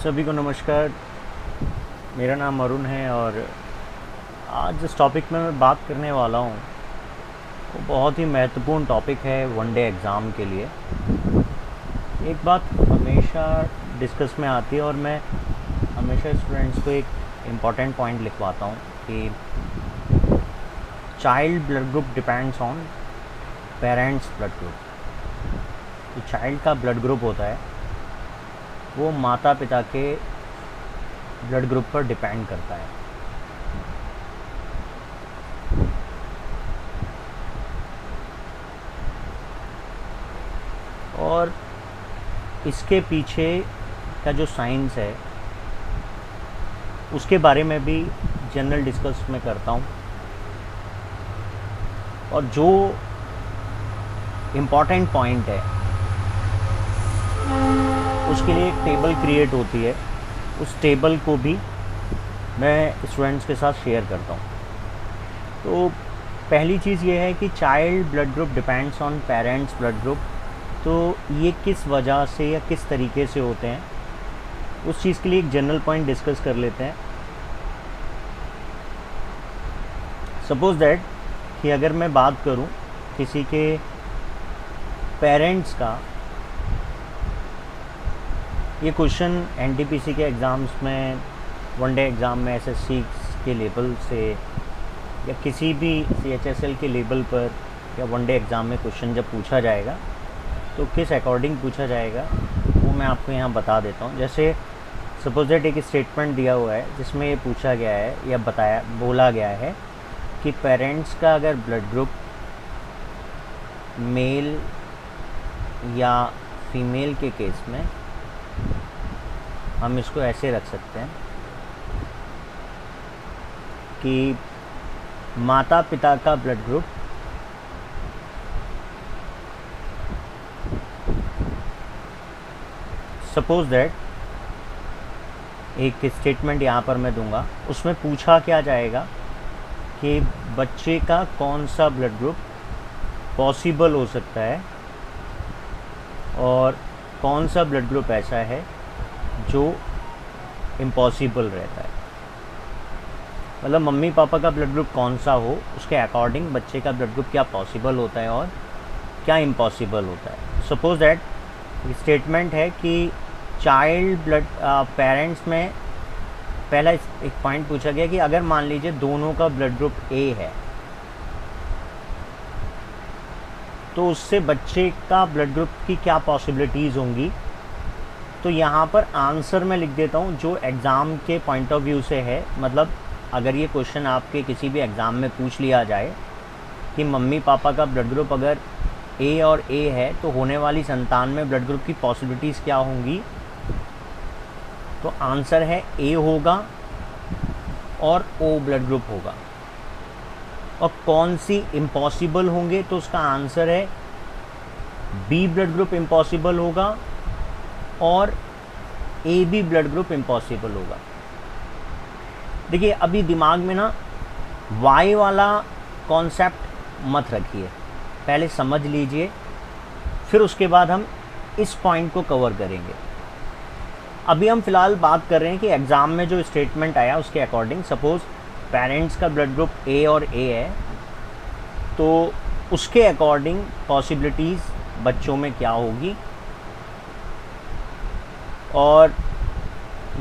सभी को नमस्कार। मेरा नाम अरुण है और आज जिस टॉपिक में मैं बात करने वाला हूँ वो बहुत ही महत्वपूर्ण टॉपिक है वनडे एग्ज़ाम के लिए। एक बात हमेशा डिस्कस में आती है और मैं हमेशा स्टूडेंट्स को एक इम्पॉर्टेंट पॉइंट लिखवाता हूँ कि child blood group depends on parents blood group. जो चाइल्ड का ब्लड ग्रुप होता है वो माता पिता के ब्लड ग्रुप पर डिपेंड करता है। और इसके पीछे का जो साइंस है उसके बारे में भी जनरल डिस्कस में करता हूँ। और जो इम्पॉर्टेंट पॉइंट है उसके लिए एक टेबल क्रिएट होती है, उस टेबल को भी मैं स्टूडेंट्स के साथ शेयर करता हूँ। तो पहली चीज़ ये है कि child blood group depends on parents blood group. तो ये किस वजह से या किस तरीके से होते हैं उस चीज़ के लिए एक जनरल पॉइंट डिस्कस कर लेते हैं। सपोज़ दैट कि अगर मैं बात करूं किसी के पेरेंट्स का, ये क्वेश्चन एनटीपीसी के एग्ज़ाम्स में, वनडे एग्ज़ाम में एसएससी के लेवल से या किसी भी सीएचएसएल के लेवल पर या वनडे एग्ज़ाम में क्वेश्चन जब पूछा जाएगा तो किस अकॉर्डिंग पूछा जाएगा वो मैं आपको यहाँ बता देता हूँ। जैसे सपोज दैट एक स्टेटमेंट दिया हुआ है जिसमें ये पूछा गया है या बोला गया है कि पेरेंट्स का अगर ब्लड ग्रुप मेल या फीमेल के केस में हम इसको ऐसे रख सकते हैं कि माता पिता का ब्लड ग्रुप सपोज दैट एक स्टेटमेंट यहाँ पर मैं दूंगा, उसमें पूछा क्या जाएगा कि बच्चे का कौन सा ब्लड ग्रुप पॉसिबल हो सकता है और कौन सा ब्लड ग्रुप ऐसा है जो इम्पॉसिबल रहता है। मतलब मम्मी पापा का ब्लड ग्रुप कौन सा हो उसके अकॉर्डिंग बच्चे का ब्लड ग्रुप क्या पॉसिबल होता है और क्या इम्पॉसिबल होता है। सपोज दैट स्टेटमेंट है कि चाइल्ड ब्लड पेरेंट्स में पहला एक पॉइंट पूछा गया कि अगर मान लीजिए दोनों का ब्लड ग्रुप ए है तो उससे बच्चे का ब्लड ग्रुप की क्या पॉसिबिलिटीज़ होंगी। तो यहाँ पर आंसर मैं लिख देता हूँ जो एग्ज़ाम के पॉइंट ऑफ व्यू से है। मतलब अगर ये क्वेश्चन आपके किसी भी एग्ज़ाम में पूछ लिया जाए कि मम्मी पापा का ब्लड ग्रुप अगर ए और ए है तो होने वाली संतान में ब्लड ग्रुप की पॉसिबिलिटीज़ क्या होंगी, तो आंसर है ए होगा और ओ ब्लड ग्रुप होगा। और कौन सी इम्पॉसिबल होंगे तो उसका आंसर है बी ब्लड ग्रुप इम्पॉसिबल होगा और A B blood group impossible होगा। देखिए अभी दिमाग में ना वाई वाला कॉन्सेप्ट मत रखिए, पहले समझ लीजिए फिर उसके बाद हम इस पॉइंट को कवर करेंगे। अभी हम फिलहाल बात कर रहे हैं कि एग्ज़ाम में जो स्टेटमेंट आया उसके अकॉर्डिंग सपोज़ पेरेंट्स का ब्लड ग्रुप ए और ए है तो उसके अकॉर्डिंग पॉसिबिलिटीज़ बच्चों में क्या होगी। और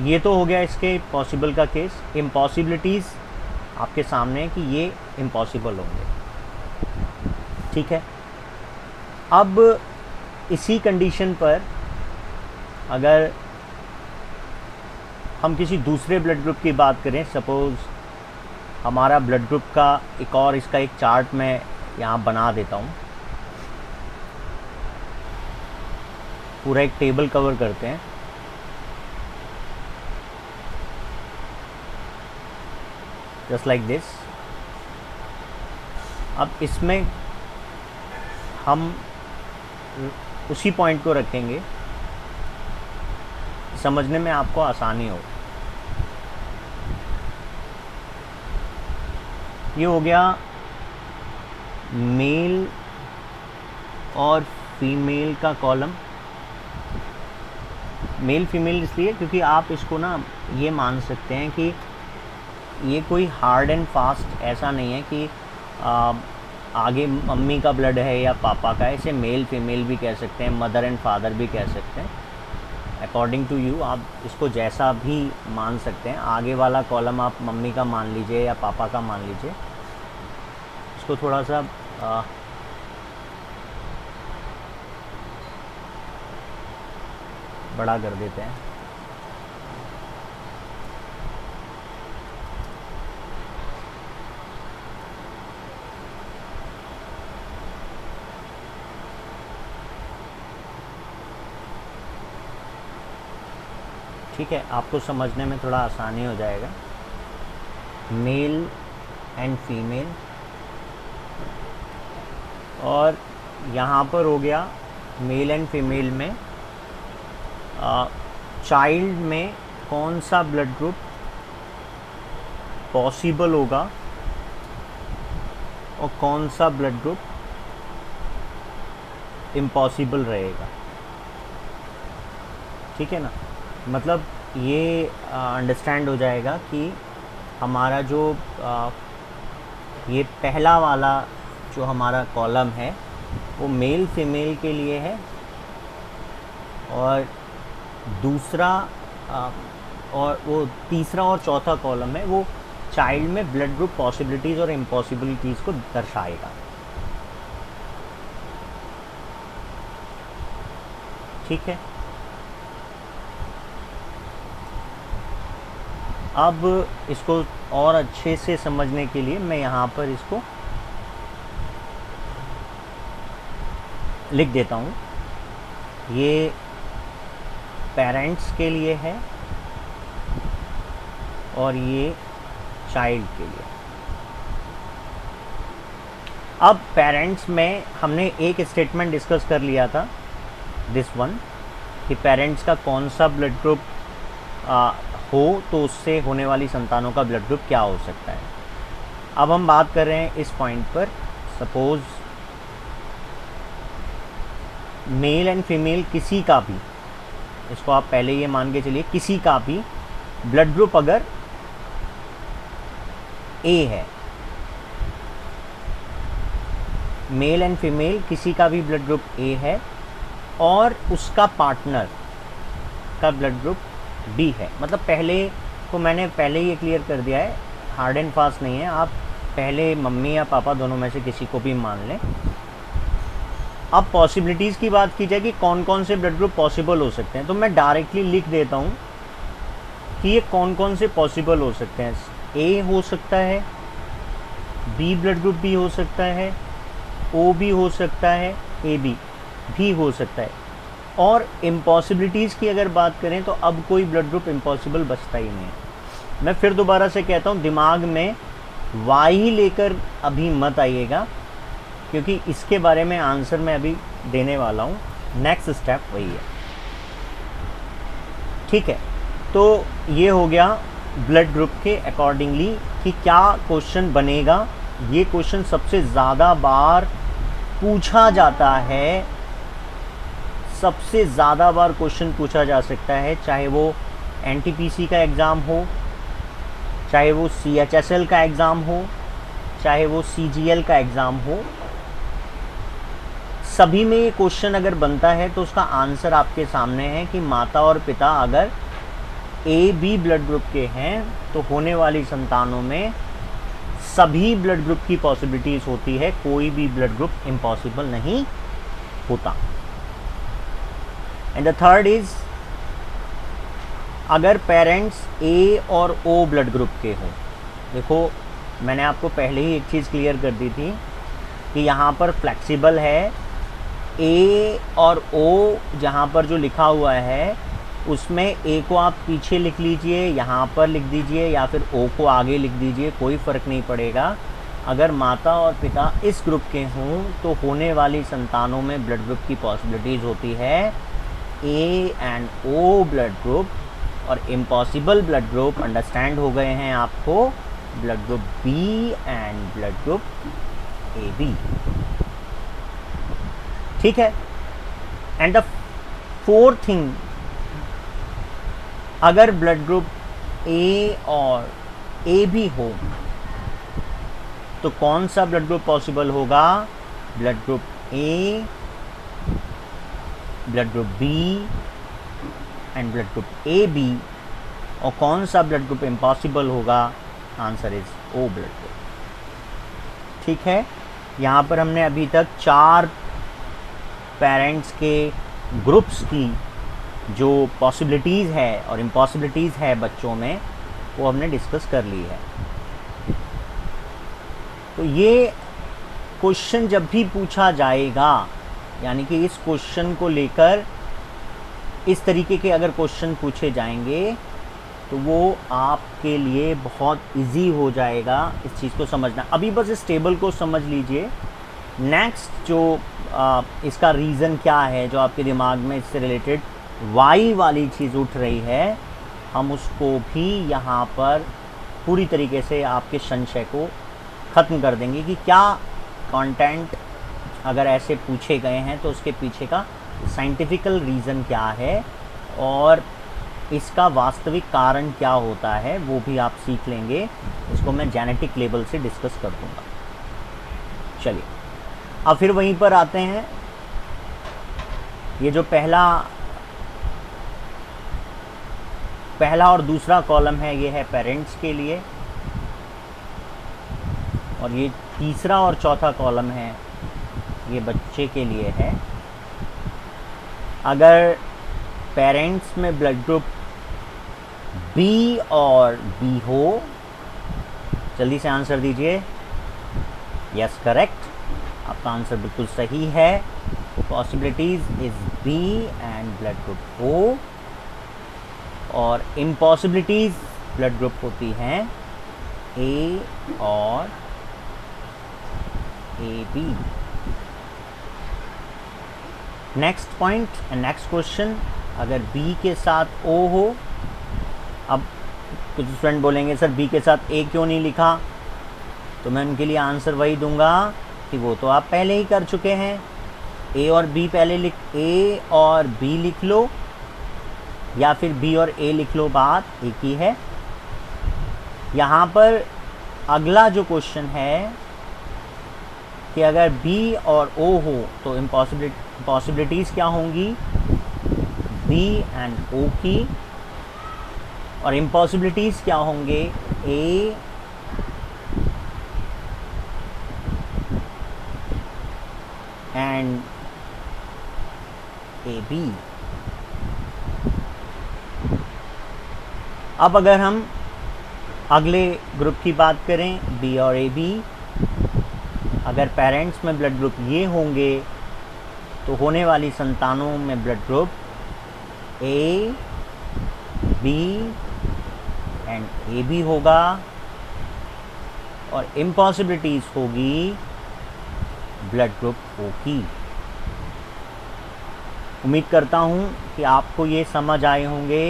ये तो हो गया इसके पॉसिबल का केस। इम्पॉसिबिलिटीज़ आपके सामने है कि ये इम्पॉसिबल होंगे, ठीक है। अब इसी कंडीशन पर अगर हम किसी दूसरे ब्लड ग्रुप की बात करें, सपोज़ हमारा ब्लड ग्रुप का एक और इसका एक चार्ट मैं यहाँ बना देता हूँ, पूरा एक टेबल कवर करते हैं। Just like this. अब इसमें हम उसी पॉइंट को रखेंगे, समझने में आपको आसानी हो। ये हो गया मेल और फीमेल का कॉलम, मेल फीमेल इसलिए क्योंकि आप इसको ना ये मान सकते हैं कि ये कोई हार्ड एंड फास्ट ऐसा नहीं है कि आगे मम्मी का ब्लड है या पापा का, इसे मेल फीमेल भी कह सकते हैं, मदर एंड फादर भी कह सकते हैं। अकॉर्डिंग टू यू आप इसको जैसा भी मान सकते हैं। आगे वाला कॉलम आप मम्मी का मान लीजिए या पापा का मान लीजिए। इसको थोड़ा सा बड़ा कर देते हैं। ठीक है, आपको समझने में थोड़ा आसानी हो जाएगा। मेल एंड फीमेल, और यहाँ पर हो गया मेल एंड फीमेल में चाइल्ड में कौन सा ब्लड ग्रुप पॉसिबल होगा और कौन सा ब्लड ग्रुप इम्पॉसिबल रहेगा। ठीक है ना, मतलब ये अंडरस्टैंड हो जाएगा कि हमारा जो ये पहला वाला जो हमारा कॉलम है वो मेल फीमेल के लिए है, और दूसरा और वो तीसरा और चौथा कॉलम है वो चाइल्ड में ब्लड ग्रुप पॉसिबिलिटीज़ और इम्पॉसिबिलिटीज़ को दर्शाएगा। ठीक है, अब इसको और अच्छे से समझने के लिए मैं यहाँ पर इसको लिख देता हूँ। ये पेरेंट्स के लिए है और ये चाइल्ड के लिए। अब पेरेंट्स में हमने एक स्टेटमेंट डिस्कस कर लिया था, दिस वन, कि पेरेंट्स का कौन सा ब्लड ग्रुप हो तो उससे होने वाली संतानों का ब्लड ग्रुप क्या हो सकता है। अब हम बात कर रहे हैं इस पॉइंट पर, सपोज मेल एंड फीमेल किसी का भी, इसको आप पहले ये मान के चलिए, किसी का भी ब्लड ग्रुप अगर ए है, मेल एंड फीमेल किसी का भी ब्लड ग्रुप ए है और उसका पार्टनर का ब्लड ग्रुप बी है, मतलब पहले को मैंने पहले ही क्लियर कर दिया है, हार्ड एंड फास्ट नहीं है, आप पहले मम्मी या पापा दोनों में से किसी को भी मान लें। अब पॉसिबिलिटीज़ की बात की जाए कि कौन कौन से ब्लड ग्रुप पॉसिबल हो सकते हैं, तो मैं डायरेक्टली लिख देता हूँ कि ये कौन कौन से पॉसिबल हो सकते हैं। ए हो सकता है, बी ब्लड ग्रुप भी हो सकता है, ओ भी हो सकता है, ए बी भी हो सकता है। और इम्पॉसिबिलिटीज़ की अगर बात करें तो अब कोई ब्लड ग्रुप इम्पॉसिबल बचता ही नहीं है। मैं फिर दोबारा से कहता हूँ, दिमाग में वाई लेकर अभी मत आइएगा, क्योंकि इसके बारे में आंसर मैं अभी देने वाला हूँ, नेक्स्ट स्टेप वही है। ठीक है, तो ये हो गया ब्लड ग्रुप के अकॉर्डिंगली कि क्या क्वेश्चन बनेगा। ये क्वेश्चन सबसे ज़्यादा बार पूछा जाता है, सबसे ज़्यादा बार क्वेश्चन पूछा जा सकता है, चाहे वो एनटीपीसी का एग्ज़ाम हो, चाहे वो सीएचएसएल का एग्ज़ाम हो, चाहे वो सीजीएल का एग्ज़ाम हो, सभी में ये क्वेश्चन अगर बनता है तो उसका आंसर आपके सामने है कि माता और पिता अगर ए बी ब्लड ग्रुप के हैं तो होने वाली संतानों में सभी ब्लड ग्रुप की पॉसिबिलिटीज़ होती है, कोई भी ब्लड ग्रुप इम्पॉसिबल नहीं होता। एंड द थर्ड इज़, अगर पेरेंट्स ए और ओ ब्लड ग्रुप के हों, देखो मैंने आपको पहले ही एक चीज़ क्लियर कर दी थी कि यहाँ पर फ्लेक्सिबल है, ए और ओ जहाँ पर जो लिखा हुआ है उसमें ए को आप पीछे लिख लीजिए, यहाँ पर लिख दीजिए, या फिर ओ को आगे लिख दीजिए, कोई फ़र्क नहीं पड़ेगा। अगर माता और पिता इस ग्रुप के हों तो होने वाली संतानों में ब्लड ग्रुप की पॉसिबिलिटीज़ होती है A and O blood group, और इम्पॉसिबल ब्लड ग्रुप अंडरस्टैंड हो गए हैं आपको, blood group B and blood group A B. ठीक है, एंड द फोर्थ थिंग अगर ब्लड ग्रुप ए और ए भी हो तो कौन सा ब्लड ग्रुप पॉसिबल होगा? Blood group A, blood group B and blood group A B. और कौन सा ब्लड ग्रुप इम्पॉसिबल होगा? Answer is O blood group. ठीक है, यहाँ पर हमने अभी तक 4 पेरेंट्स के ग्रुप्स की जो पॉसिबिलिटीज़ है और इम्पॉसिबिलिटीज़ है बच्चों में, वो हमने डिस्कस कर ली है। तो ये क्वेश्चन जब भी पूछा जाएगा, यानी कि इस क्वेश्चन को लेकर इस तरीके के अगर क्वेश्चन पूछे जाएंगे तो वो आपके लिए बहुत इजी हो जाएगा इस चीज़ को समझना। अभी बस इस टेबल को समझ लीजिए। नेक्स्ट जो इसका रीज़न क्या है, जो आपके दिमाग में इससे रिलेटेड वाई वाली चीज़ उठ रही है, हम उसको भी यहाँ पर पूरी तरीके से आपके संशय को ख़त्म कर देंगे कि क्या कंटेंट अगर ऐसे पूछे गए हैं तो उसके पीछे का साइंटिफिकल रीज़न क्या है और इसका वास्तविक कारण क्या होता है, वो भी आप सीख लेंगे। इसको मैं जेनेटिक लेवल से डिस्कस कर दूंगा। चलिए अब फिर वहीं पर आते हैं। ये जो पहला और दूसरा कॉलम है, ये है पेरेंट्स के लिए, और ये तीसरा और चौथा कॉलम है, ये बच्चे के लिए है। अगर पेरेंट्स में ब्लड ग्रुप बी और बी हो, जल्दी से आंसर दीजिए। यस, करेक्ट, आपका आंसर बिल्कुल सही है। Possibilities is B and blood group O, और इम्पॉसिबिलिटीज ब्लड ग्रुप होती हैं ए और A B. Next point and next question, अगर बी के साथ ओ हो, अब कुछ स्टूडेंट बोलेंगे सर बी के साथ ए क्यों नहीं लिखा, तो मैं उनके लिए आंसर वही दूंगा कि वो तो आप पहले ही कर चुके हैं। ए और बी पहले ए और बी लिख लो, या फिर बी और ए लिख लो, बात एक ही है। यहाँ पर अगला जो क्वेश्चन है कि अगर बी और ओ हो तो इम्पॉसिबिलिटीज़ क्या होंगी? बी एंड ओ की। और इम्पॉसिबिलिटीज़ क्या होंगे? A and A B. अब अगर हम अगले ग्रुप की बात करें, बी और ए बी, अगर पेरेंट्स में ब्लड ग्रुप ये होंगे तो होने वाली संतानों में blood group A, B and A B होगा, और इम्पॉसिबिलिटीज़ होगी ब्लड ग्रुप ओ की। उम्मीद करता हूँ कि आपको ये समझ आए होंगे।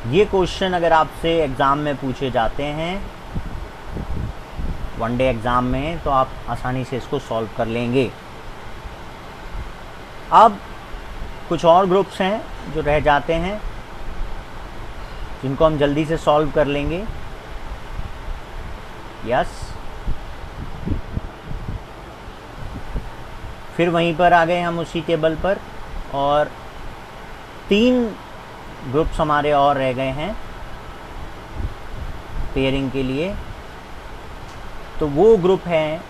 ये क्वेश्चन अगर आपसे एग्ज़ाम में पूछे जाते हैं, वनडे एग्ज़ाम में, तो आप आसानी से इसको सॉल्व कर लेंगे। अब कुछ और ग्रुप्स हैं जो रह जाते हैं, जिनको हम जल्दी से सॉल्व कर लेंगे। यस, फिर वहीं पर आ गए हम उसी टेबल पर, और 3 ग्रुप्स हमारे और रह गए हैं पेयरिंग के लिए। तो वो ग्रुप हैं,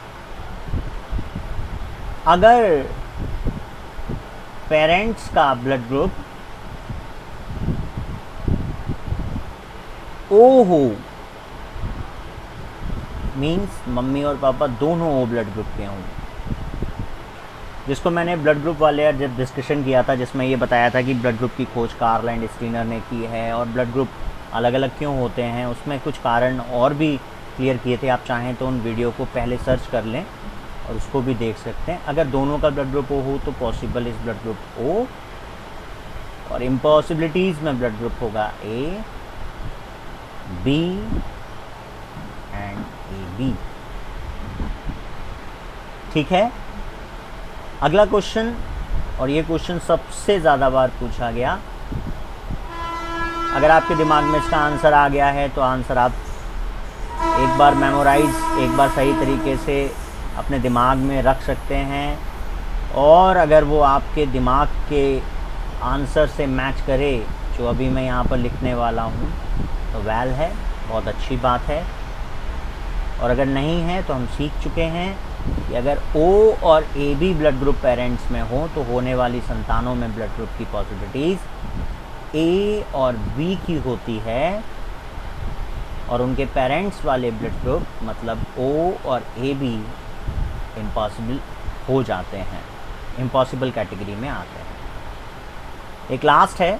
अगर पेरेंट्स का ब्लड ग्रुप ओ हो, मीन्स मम्मी और पापा दोनों ओ ब्लड ग्रुप के हों, जिसको मैंने ब्लड ग्रुप वाले जब डिस्कशन किया था, जिसमें ये बताया था कि ब्लड ग्रुप की खोज कार्ल एंड स्टीनर ने की है, और ब्लड ग्रुप अलग अलग क्यों होते हैं, उसमें कुछ कारण और भी क्लियर किए थे। आप चाहें तो उन वीडियो को पहले सर्च कर लें और उसको भी देख सकते हैं। अगर दोनों का ब्लड ग्रुप ओ हो तो possible is blood group O, और इम्पॉसिबिलिटीज़ में ब्लड ग्रुप होगा A, B and A B. ठीक है, अगला क्वेश्चन, और ये क्वेश्चन सबसे ज़्यादा बार पूछा गया। अगर आपके दिमाग में इसका आंसर आ गया है तो आंसर आप एक बार मेमोराइज, एक बार सही तरीके से अपने दिमाग में रख सकते हैं, और अगर वो आपके दिमाग के आंसर से मैच करे जो अभी मैं यहाँ पर लिखने वाला हूँ तो वेल है, बहुत अच्छी बात है। और अगर नहीं है तो हम सीख चुके हैं कि अगर O और AB ब्लड ग्रुप पेरेंट्स में हो तो होने वाली संतानों में ब्लड ग्रुप की पॉसिबिलिटीज़ A और B की होती है, और उनके पेरेंट्स वाले ब्लड ग्रुप मतलब O और AB इम्पॉसिबल हो जाते हैं, इम्पॉसिबल कैटेगरी में आते हैं। एक लास्ट है,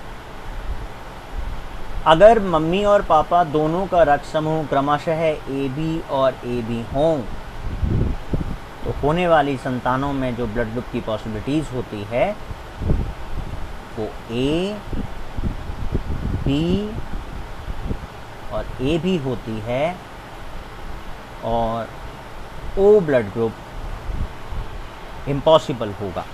अगर मम्मी और पापा दोनों का रक्त समूह क्रमशः AB और AB हों तो होने वाली संतानों में जो ब्लड ग्रुप की पॉसिबिलिटीज़ होती है वो A, B और AB होती है, और O ब्लड ग्रुप इम्पॉसिबल होगा।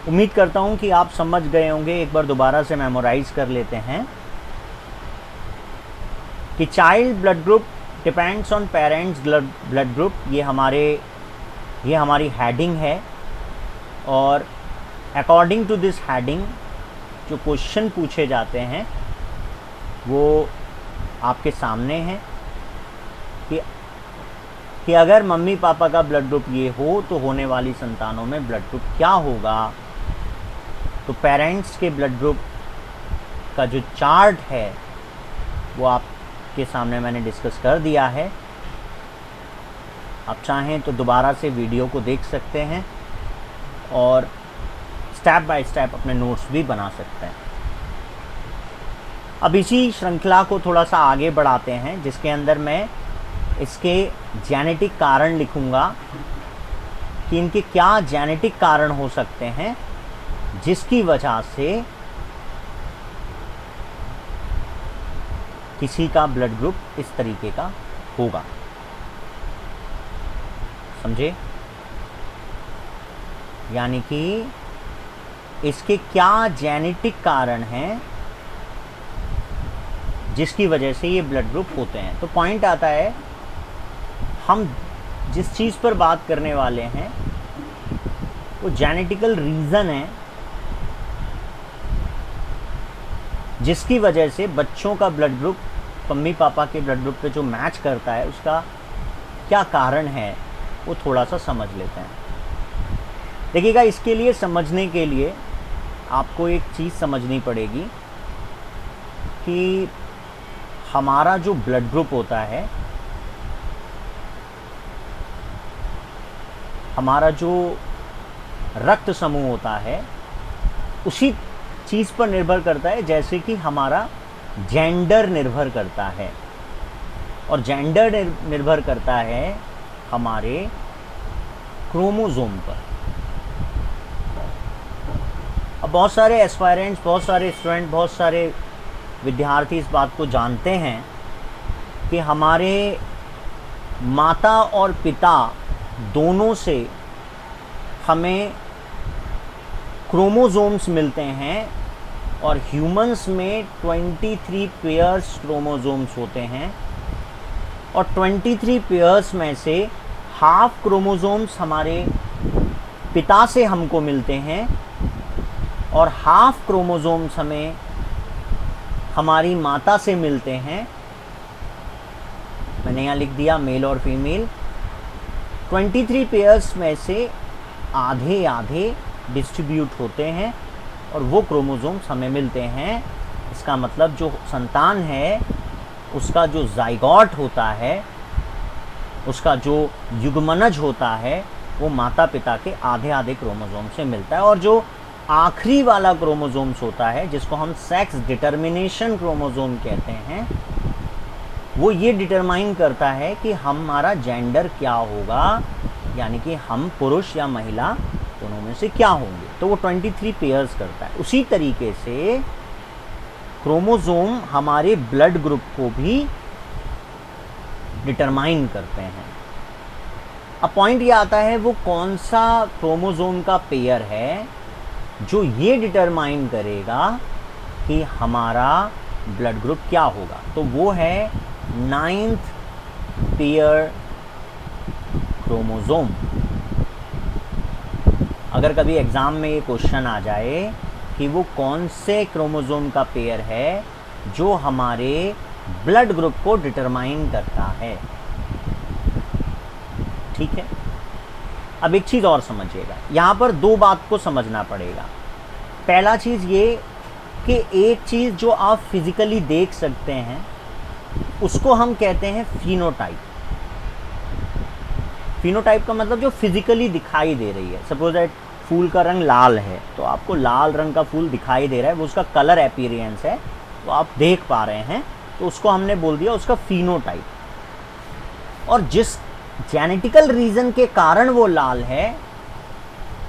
उम्मीद करता हूँ कि आप समझ गए होंगे। एक बार दोबारा से मेमोराइज कर लेते हैं कि child blood group depends on parents blood group, ये हमारी हेडिंग है, और अकॉर्डिंग टू दिस हेडिंग जो क्वेश्चन पूछे जाते हैं वो आपके सामने हैं कि अगर मम्मी पापा का ब्लड ग्रुप ये हो तो होने वाली संतानों में ब्लड ग्रुप क्या होगा। तो पेरेंट्स के ब्लड ग्रुप का जो चार्ट है वो आपके सामने मैंने डिस्कस कर दिया है। आप चाहें तो दोबारा से वीडियो को देख सकते हैं और स्टेप बाय स्टेप अपने नोट्स भी बना सकते हैं। अब इसी श्रृंखला को थोड़ा सा आगे बढ़ाते हैं, जिसके अंदर मैं इसके जेनेटिक कारण लिखूंगा कि इनके क्या जेनेटिक कारण हो सकते हैं जिसकी वजह से किसी का ब्लड ग्रुप इस तरीके का होगा। समझे? यानी कि इसके क्या जेनेटिक कारण हैं जिसकी वजह से ये ब्लड ग्रुप होते हैं। तो पॉइंट आता है, हम जिस चीज़ पर बात करने वाले हैं वो जेनेटिकल रीज़न है जिसकी वजह से बच्चों का ब्लड ग्रुप मम्मी पापा के ब्लड ग्रुप पे जो मैच करता है उसका क्या कारण है वो थोड़ा सा समझ लेते हैं। देखिएगा, इसके लिए समझने के लिए आपको एक चीज़ समझनी पड़ेगी कि हमारा जो ब्लड ग्रुप होता है, हमारा जो रक्त समूह होता है, उसी चीज़ पर निर्भर करता है जैसे कि हमारा जेंडर निर्भर करता है, और जेंडर निर्भर करता है हमारे क्रोमोसोम पर। अब बहुत सारे एस्पायरेंट्स, बहुत सारे स्टूडेंट, बहुत सारे विद्यार्थी इस बात को जानते हैं कि हमारे माता और पिता दोनों से हमें क्रोमोसोम्स मिलते हैं, और ह्यूमंस में 23 पेयर्स क्रोमोसोम्स होते हैं, और 23 पेयर्स में से हाफ क्रोमोसोम्स हमारे पिता से हमको मिलते हैं, और हाफ क्रोमोसोम्स हमें हमारी माता से मिलते हैं। मैंने यहाँ लिख दिया मेल और फीमेल। 23 पेयर्स में से आधे आधे डिस्ट्रीब्यूट होते हैं और वो क्रोमोसोम्स हमें मिलते हैं। इसका मतलब जो संतान है उसका जो जाइगोट होता है, उसका जो युग्मनज होता है, वो माता पिता के आधे आधे क्रोमोसोम से मिलता है। और जो आखिरी वाला क्रोमोसोम्स होता है जिसको हम सेक्स डिटर्मिनेशन क्रोमोसोम कहते हैं, वो ये डिटरमाइन करता है कि हमारा जेंडर क्या होगा, यानी कि हम पुरुष या महिला दोनों में से क्या होंगे। तो वो 23 पेयर्स करता है। उसी तरीके से क्रोमोसोम हमारे ब्लड ग्रुप को भी डिटरमाइन करते हैं। अब पॉइंट ये आता है वो कौन सा क्रोमोसोम का पेयर है जो ये डिटरमाइन करेगा कि हमारा ब्लड ग्रुप क्या होगा। तो वो है 9th पेयर क्रोमोसोम। अगर कभी एग्ज़ाम में ये क्वेश्चन आ जाए कि वो कौन से क्रोमोसोम का पेयर है जो हमारे ब्लड ग्रुप को डिटरमाइन करता है, ठीक है। अब एक चीज़ और समझिएगा, यहाँ पर दो बात को समझना पड़ेगा। पहला चीज़ ये कि एक चीज़ जो आप फिज़िकली देख सकते हैं उसको हम कहते हैं फिनोटाइप। फिनोटाइप का मतलब जो फिज़िकली दिखाई दे रही है। सपोज दैट फूल का रंग लाल है तो आपको लाल रंग का फूल दिखाई दे रहा है, वो उसका कलर अपीयरेंस है, तो आप देख पा रहे हैं, तो उसको हमने बोल दिया उसका फिनोटाइप। और जिस जेनेटिकल रीज़न के कारण वो लाल है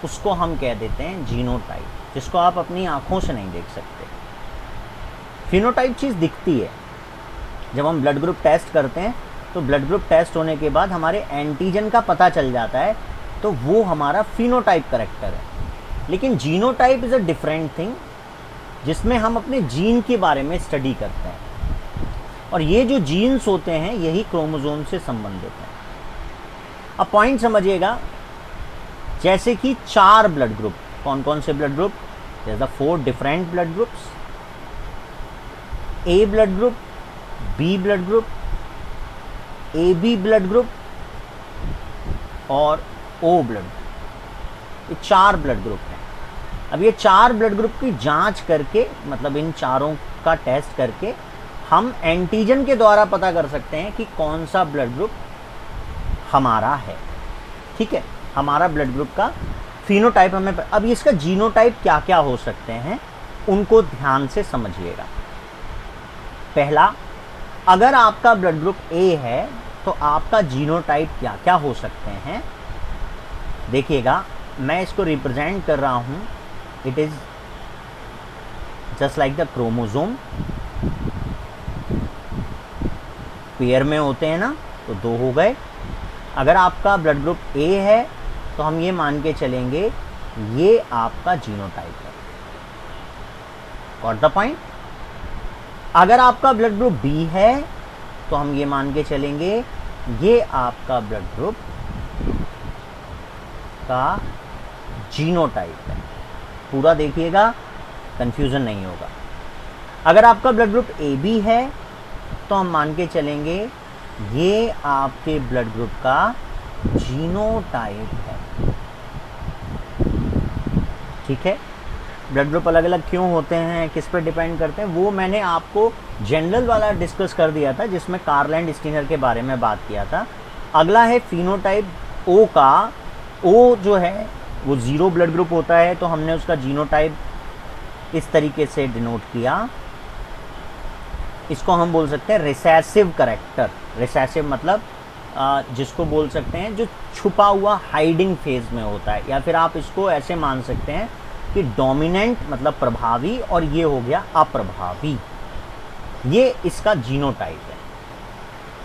उसको हम कह देते हैं जीनोटाइप, जिसको आप अपनी आँखों से नहीं देख सकते। फिनोटाइप चीज़ दिखती है। जब हम ब्लड ग्रुप टेस्ट करते हैं तो ब्लड ग्रुप टेस्ट होने के बाद हमारे एंटीजन का पता चल जाता है, तो वो हमारा फिनोटाइप करेक्टर है। लेकिन genotype is a different thing, जिसमें हम अपने जीन के बारे में स्टडी करते हैं, और ये जो जीन्स होते हैं यही क्रोमोसोम से संबंधित हैं। अब पॉइंट समझिएगा, जैसे कि 4 ब्लड ग्रुप, कौन कौन से blood group? There are 4 different blood groups. A blood group, B blood group, A B blood group और ओ ब्लड ग्रुप। ये 4 ब्लड ग्रुप हैं। अब ये 4 ब्लड ग्रुप की जांच करके, मतलब इन चारों का टेस्ट करके हम एंटीजन के द्वारा पता कर सकते हैं कि कौन सा ब्लड ग्रुप हमारा है, ठीक है। हमारा ब्लड ग्रुप का फिनोटाइप हमें अब इसका जीनोटाइप क्या क्या हो सकते हैं उनको ध्यान से समझिएगा। पहला, अगर आपका ब्लड ग्रुप ए है तो आपका जीनोटाइप क्या क्या हो सकते हैं देखिएगा। मैं इसको रिप्रेजेंट कर रहा हूँ, it is just like the chromosome. Pair में होते हैं ना, तो 2 हो गए। अगर आपका ब्लड ग्रुप ए है तो हम ये मान के चलेंगे ये आपका जीनोटाइप है। Got the point? अगर आपका ब्लड ग्रुप बी है तो हम ये मान के चलेंगे ये आपका ब्लड ग्रुप का जीनोटाइप है। पूरा देखिएगा, कंफ्यूजन नहीं होगा। अगर आपका ब्लड ग्रुप ए बी है तो हम मान के चलेंगे ये आपके ब्लड ग्रुप का जीनोटाइप है, ठीक है। ब्लड ग्रुप अलग अलग क्यों होते हैं, किस पर डिपेंड करते हैं, वो मैंने आपको जनरल वाला डिस्कस कर दिया था, जिसमें कार्लैंड स्टीनर के बारे में बात किया था। अगला है फिनोटाइप ओ का। ओ जो है वो 0 ब्लड ग्रुप होता है, तो हमने उसका जीनोटाइप इस तरीके से डिनोट किया। इसको हम बोल सकते हैं रिसेसिव करेक्टर। रिसेसिव मतलब जिसको बोल सकते हैं जो छुपा हुआ हाइडिंग फेज में होता है, या फिर आप इसको ऐसे मान सकते हैं कि डोमिनेंट मतलब प्रभावी, और ये हो गया अप्रभावी। ये इसका जीनोटाइप है।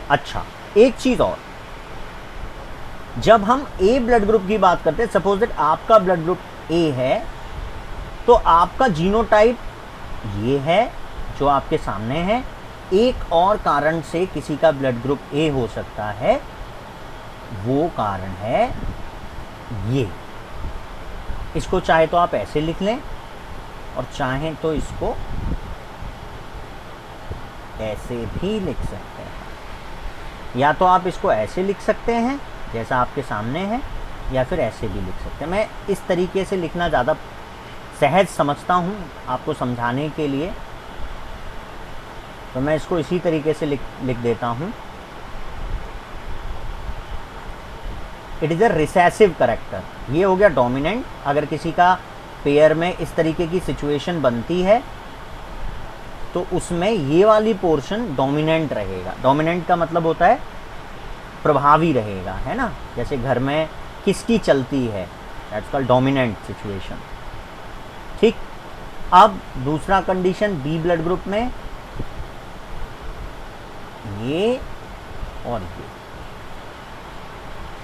अच्छा, एक चीज़ और, जब हम ए ब्लड ग्रुप की बात करते हैं, सपोज दैट आपका ब्लड ग्रुप ए है, तो आपका जीनोटाइप ये है जो आपके सामने है। एक और कारण से किसी का ब्लड ग्रुप ए हो सकता है, वो कारण है ये। इसको चाहे तो आप ऐसे लिख लें और चाहें तो इसको ऐसे भी लिख सकते हैं। या तो आप इसको ऐसे लिख सकते हैं जैसा आपके सामने है, या फिर ऐसे भी लिख सकते हैं। मैं इस तरीके से लिखना ज़्यादा सहज समझता हूँ आपको समझाने के लिए, तो मैं इसको इसी तरीके से लिख देता हूँ। It is a recessive character. ये हो गया डोमिनेंट। अगर किसी का पेयर में इस तरीके की सिचुएशन बनती है तो उसमें ये वाली पोर्शन डोमिनेंट रहेगा। डोमिनेंट का मतलब होता है प्रभावी रहेगा, है ना। जैसे घर में किसकी चलती है, दैट्स कॉल्ड डोमिनेंट सिचुएशन, ठीक। अब दूसरा कंडीशन बी ब्लड ग्रुप में ये और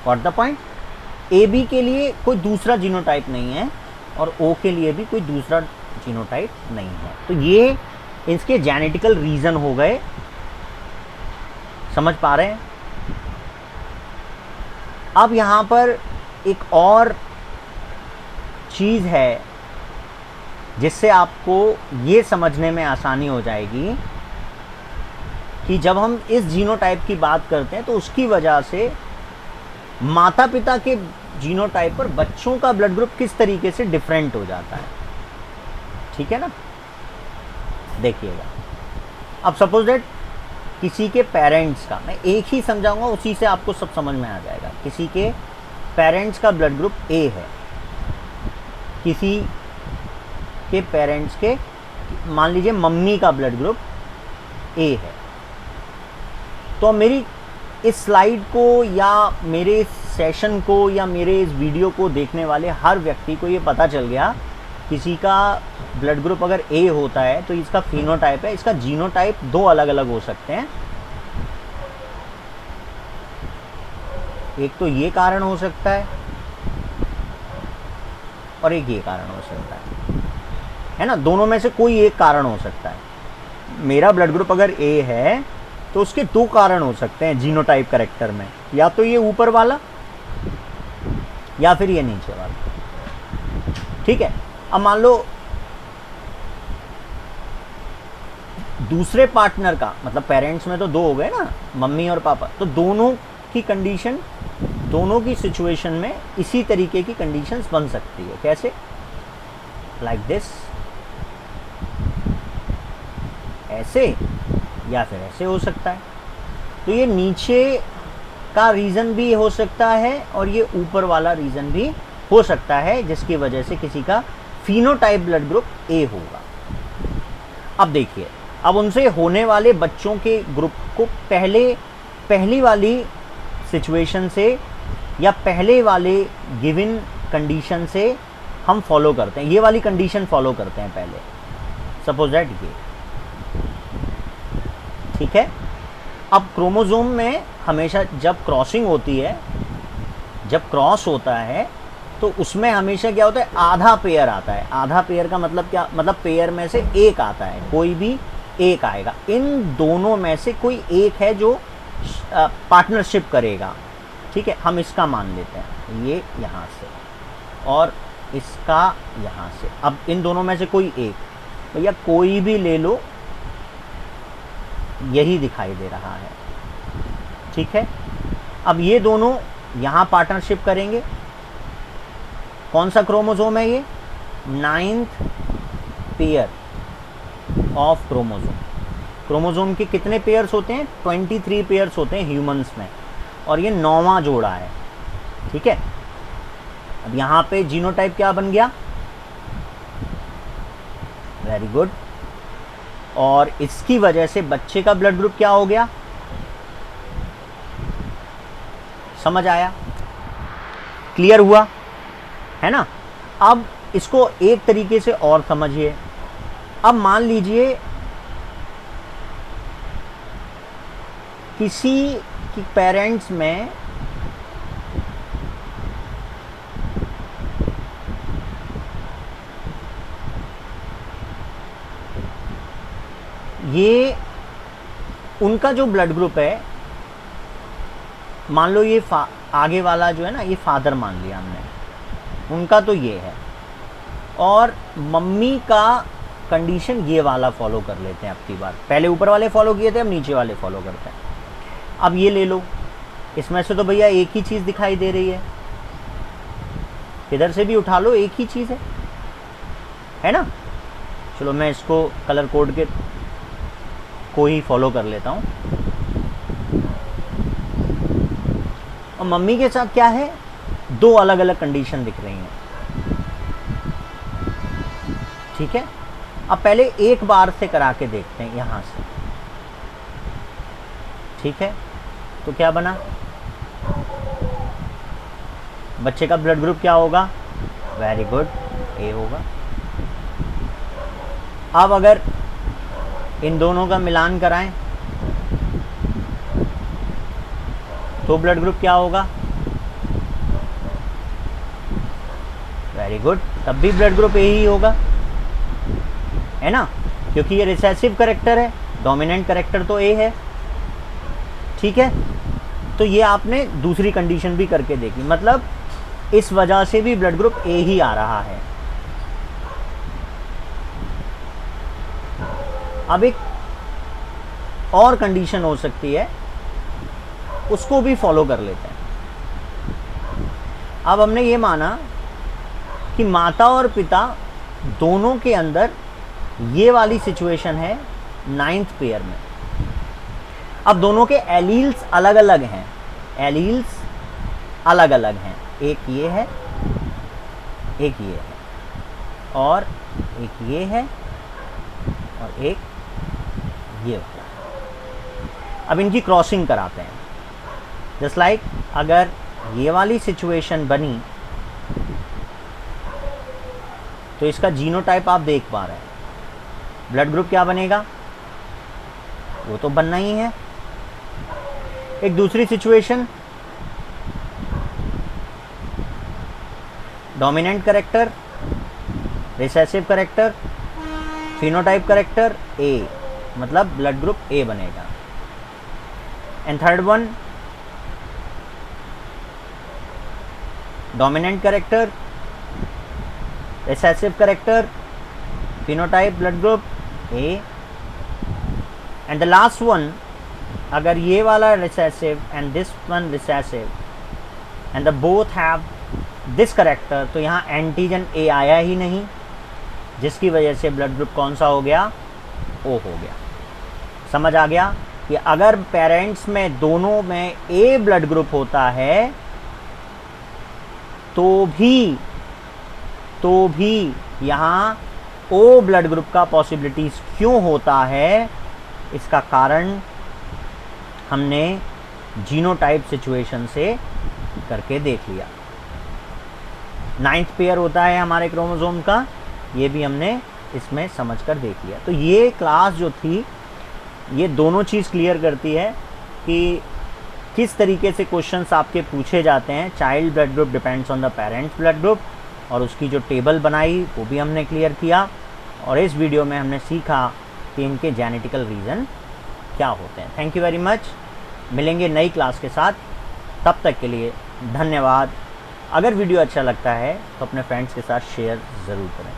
got the point. A B के लिए कोई दूसरा जीनोटाइप नहीं है और ओ के लिए भी कोई दूसरा जीनोटाइप नहीं है। तो ये इसके जेनेटिकल रीज़न हो गए, समझ पा रहे हैं। अब यहाँ पर एक और चीज़ है जिससे आपको ये समझने में आसानी हो जाएगी कि जब हम इस जीनोटाइप की बात करते हैं तो उसकी वजह से माता पिता के जीनोटाइप पर बच्चों का ब्लड ग्रुप किस तरीके से डिफरेंट हो जाता है। ठीक है ना, देखिएगा। अब सपोज दैट किसी के पेरेंट्स का, मैं एक ही समझाऊंगा उसी से आपको सब समझ में आ जाएगा। किसी के पेरेंट्स का ब्लड ग्रुप ए है, किसी के पेरेंट्स के, मान लीजिए मम्मी का ब्लड ग्रुप ए है, तो मेरी इस स्लाइड को या मेरे इस सेशन को या मेरे इस वीडियो को देखने वाले हर व्यक्ति को ये पता चल गया, किसी का ब्लड ग्रुप अगर ए होता है तो इसका फिनोटाइप है, इसका जीनोटाइप दो अलग अलग हो सकते हैं। एक तो ये कारण हो सकता है और एक ये कारण हो सकता है ना, दोनों में से कोई एक कारण हो सकता है। मेरा ब्लड ग्रुप अगर ए है तो उसके दो कारण हो सकते हैं जीनोटाइप कैरेक्टर में, या तो ये ऊपर वाला या फिर ये नीचे वाला। ठीक है, अब मान लो दूसरे पार्टनर का, मतलब पेरेंट्स में तो दो हो गए ना, मम्मी और पापा, तो दोनों की कंडीशन, दोनों की सिचुएशन में इसी तरीके की कंडीशंस बन सकती है। कैसे? लाइक दिस, ऐसे या फिर ऐसे हो सकता है। तो ये नीचे का रीज़न भी हो सकता है और ये ऊपर वाला रीज़न भी हो सकता है, जिसकी वजह से किसी का फिनोटाइप ब्लड ग्रुप ए होगा। अब देखिए, अब उनसे होने वाले बच्चों के ग्रुप को पहली वाली सिचुएशन से या पहले वाले गिवन कंडीशन से हम फॉलो करते हैं, ये वाली कंडीशन फॉलो करते हैं पहले। सपोज दैट ये, ठीक है। अब क्रोमोसोम में हमेशा जब क्रॉसिंग होती है, जब क्रॉस होता है तो उसमें हमेशा क्या होता है, आधा पेयर आता है। आधा पेयर का मतलब क्या, मतलब पेयर में से एक आता है, कोई भी एक आएगा। इन दोनों में से कोई एक है जो पार्टनरशिप करेगा। ठीक है, हम इसका मान लेते हैं, ये यहाँ से और इसका यहाँ से। अब इन दोनों में से कोई एक, भैया कोई भी ले लो, यही दिखाई दे रहा है। ठीक है, अब ये दोनों यहाँ पार्टनरशिप करेंगे। कौन सा क्रोमोसोम है ये? 9th pair of chromosome. Chromosome के कितने पेयर्स होते हैं? 23 पेयर्स होते हैं ह्यूमंस में, और ये 9वां जोड़ा है। ठीक है, अब यहाँ पे जीनोटाइप क्या बन गया? Very good. और इसकी वजह से बच्चे का ब्लड ग्रुप क्या हो गया? समझ आया? क्लियर हुआ है ना? अब इसको एक तरीके से और समझिए। अब मान लीजिए किसी की पेरेंट्स में ये उनका जो ब्लड ग्रुप है, मान लो ये आगे वाला जो है ना, ये फादर मान लिया हमने, उनका तो ये है, और मम्मी का कंडीशन ये वाला फॉलो कर लेते हैं अब की बार। पहले ऊपर वाले फॉलो किए थे, अब नीचे वाले फॉलो करते हैं। अब ये ले लो, इसमें से तो भैया एक ही चीज़ दिखाई दे रही है, इधर से भी उठा लो एक ही चीज़ है ना। चलो मैं इसको कलर कोड के को ही फॉलो कर लेता हूँ। और मम्मी के साथ क्या है, दो अलग अलग कंडीशन दिख रही हैं। ठीक है, अब पहले एक बार से करा के देखते हैं यहाँ से। ठीक है, तो क्या बना? बच्चे का ब्लड ग्रुप क्या होगा? वेरी गुड, ए होगा। अब अगर इन दोनों का मिलान कराएं तो ब्लड ग्रुप क्या होगा? वेरी गुड, तब भी ब्लड ग्रुप ए ही होगा, है ना, क्योंकि ये रिसेसिव करेक्टर है, डोमिनेंट करेक्टर तो ए है। ठीक है, तो ये आपने दूसरी कंडीशन भी करके देखी, मतलब इस वजह से भी ब्लड ग्रुप ए ही आ रहा है। अब एक और कंडीशन हो सकती है, उसको भी फॉलो कर लेते हैं। अब हमने ये माना कि माता और पिता दोनों के अंदर ये वाली सिचुएशन है 9th पेयर में। अब दोनों के एलील्स अलग अलग हैं, एलील्स अलग अलग हैं, एक ये है, एक ये है, और एक ये है, और एक ये वाला है। अब इनकी क्रॉसिंग कराते हैं। जस्ट लाइक अगर ये वाली सिचुएशन बनी तो इसका जीनोटाइप आप देख पा रहे हैं, ब्लड ग्रुप क्या बनेगा, वो तो बनना ही है। एक दूसरी situation, dominant character, recessive character, phenotype character A, मतलब ब्लड ग्रुप ए बनेगा। And third one, dominant character, recessive character, phenotype, blood group A. And the last one, अगर ये वाला recessive and this one recessive and the both have this character, तो यहाँ antigen ए आया ही नहीं, जिसकी वजह से ब्लड ग्रुप कौन सा हो गया, ओ हो गया। समझ आ गया कि अगर पेरेंट्स में दोनों में ए ब्लड ग्रुप होता है तो भी यहाँ ओ ब्लड ग्रुप का पॉसिबिलिटीज क्यों होता है, इसका कारण हमने जीनोटाइप सिचुएशन से करके देख लिया। 9th पेयर होता है हमारे क्रोमोसोम का, ये भी हमने इसमें समझकर देख लिया। तो ये क्लास जो थी, ये दोनों चीज़ क्लियर करती है कि किस तरीके से क्वेश्चंस आपके पूछे जाते हैं। Child blood group depends on the parents blood group, और उसकी जो टेबल बनाई वो भी हमने क्लियर किया। और इस वीडियो में हमने सीखा कि इनके जेनेटिकल रीज़न क्या होते हैं। थैंक यू वेरी मच, मिलेंगे नई क्लास के साथ, तब तक के लिए धन्यवाद। अगर वीडियो अच्छा लगता है तो अपने फ्रेंड्स के साथ शेयर ज़रूर करें।